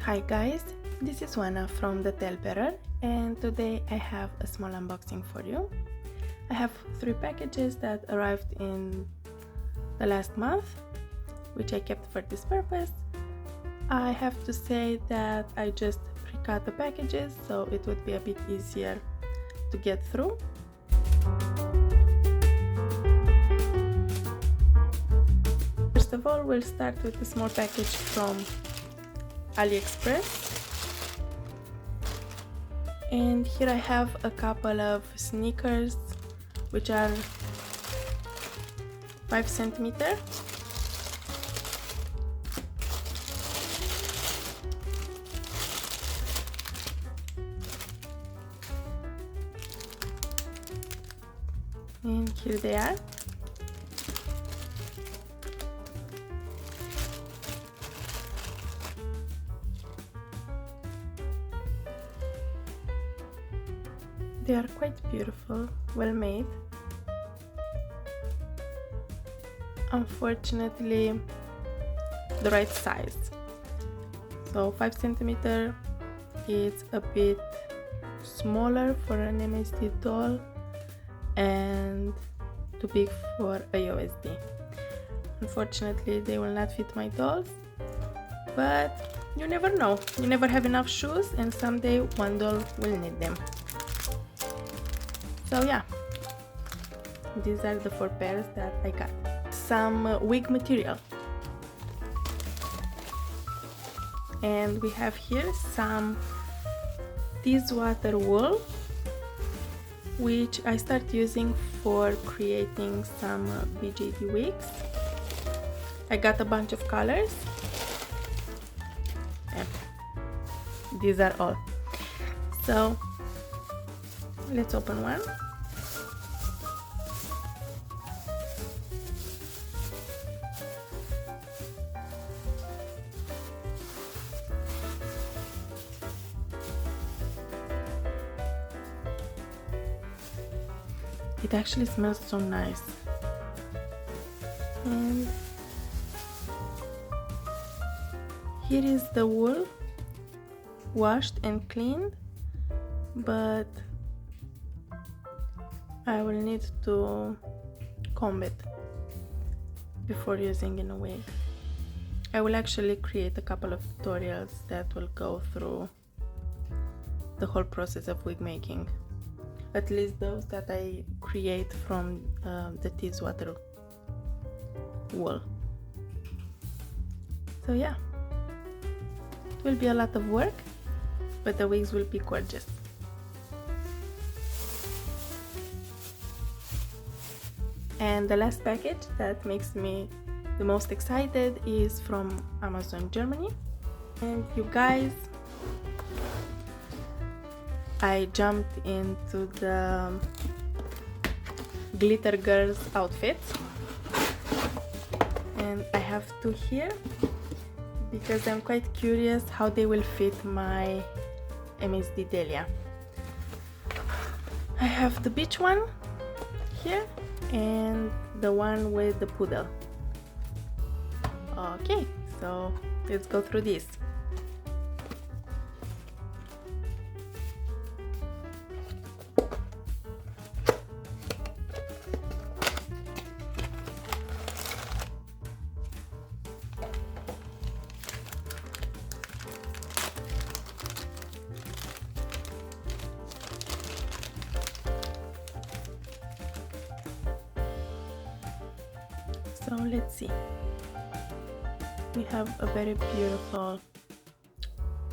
Hi guys, this is Wana from the Telbearer, and today I have a small unboxing for you. I have 3 packages that arrived in the last month, which I kept for this purpose. I have to say that I just pre-cut the packages so it would be a bit easier to get through. First of all, we'll start with a small package from Aliexpress. And here I have a couple of sneakers which are 5 centimeter. And here they are. They are quite beautiful, well made. Unfortunately, the right size. So 5 centimeter is a bit smaller for an MSD doll and too big for a USD. Unfortunately, they will not fit my dolls, but you never know. You never have enough shoes, and someday one doll will need them. So yeah, these are the 4 pairs that I got. Some wig material, and we have here some water wool, which I start using for creating some BJD wigs. I got a bunch of colors, and these are all. So let's open one. It actually smells so nice. And here is the wool, washed and cleaned, but I will need to comb it before using in a wig. I will actually create a couple of tutorials that will go through the whole process of wig making. At least those that I create from the water wool. So yeah, it will be a lot of work, but the wigs will be gorgeous. And the last package that makes me the most excited is from Amazon Germany. And you guys, I jumped into the glitter girls outfits, and I have 2 here because I'm quite curious how they will fit my MSD Delia. I have the beach one here and the one with the poodle. Okay, so let's go through this. So let's see. We have a very beautiful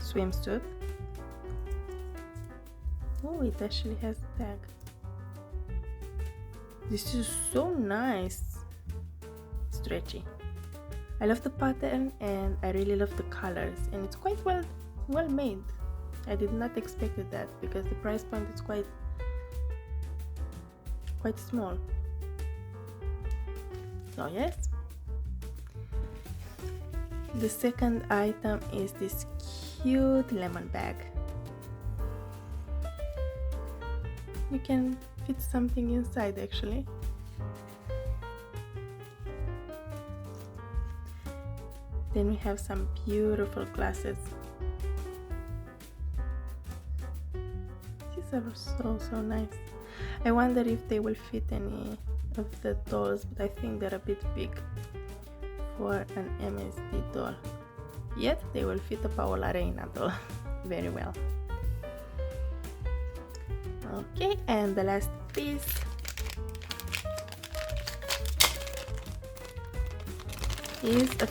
swimsuit. Oh, it actually has a tag. This is so nice. Stretchy. I love the pattern and I really love the colors, and it's quite well made. I did not expect that because the price point is quite small. So yes. The second item is this cute lemon bag. You can fit something inside actually. Then we have some beautiful glasses. are so nice. I wonder if they will fit any of the dolls, but I think they're a bit big for an MSD doll. Yet they will fit a Paola Reina doll very well. Okay, and the last piece is a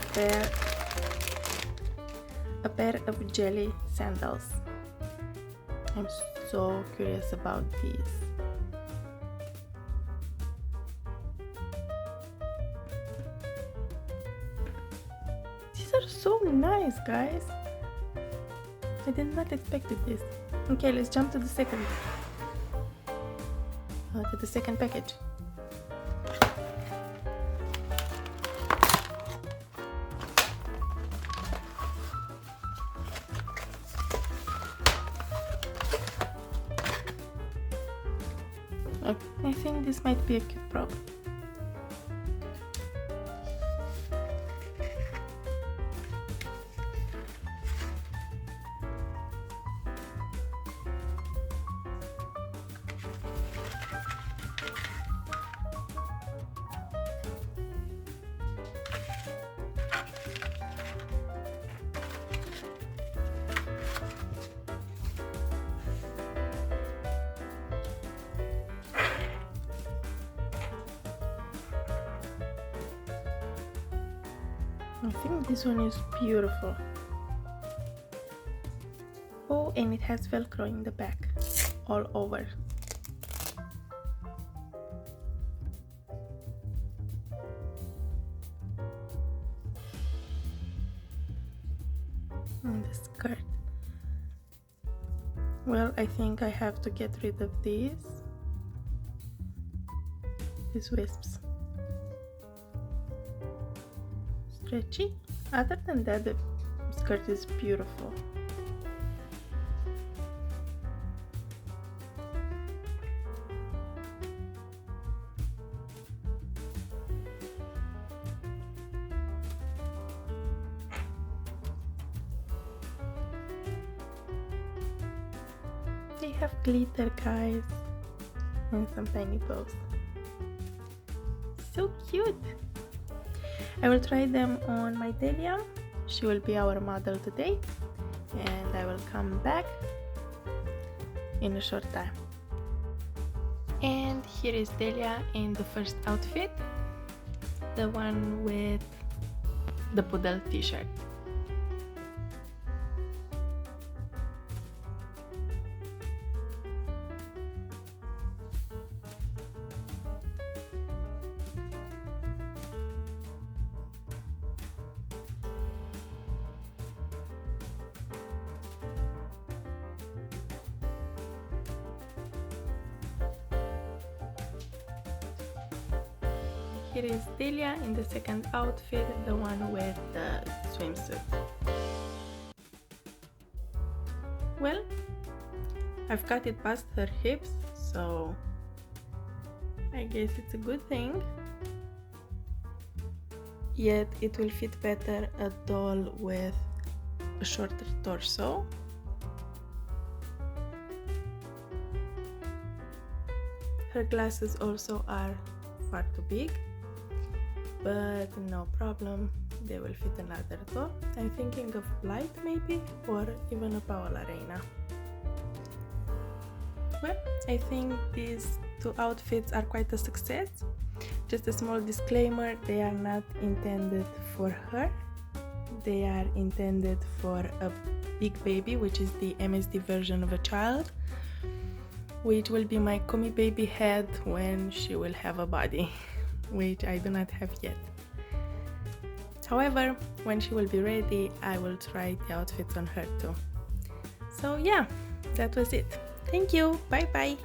pair of jelly sandals. I'm so curious about these. These are so nice, guys. I did not expect this. Okay, let's jump to the second package. Okay, I think this might be a cute prop. I think this one is beautiful. Oh, and it has Velcro in the back, all over. And the skirt. Well, I think I have to get rid of these wisps. Stretchy. Other than that, the skirt is beautiful. They have glitter, guys, and some tiny bows. So cute! I will try them on my Delia. She will be our model today, and I will come back in a short time. And here is Delia in the first outfit, the one with the poodle t-shirt. Here is Delia in the second outfit, the one with the swimsuit. Well, I've cut it past her hips, so I guess it's a good thing. Yet it will fit better a doll with a shorter torso. Her glasses also are far too big, but no problem, they will fit another doll. I'm thinking of Light maybe, or even a Paola Reina. Well, I think these two outfits are quite a success. Just a small disclaimer, they are not intended for her. They are intended for a big baby, which is the MSD version of a child, which will be my Kumi baby head when she will have a body, which I do not have yet. However, when she will be ready, I will try the outfits on her too. So yeah, that was it. Thank you, bye bye!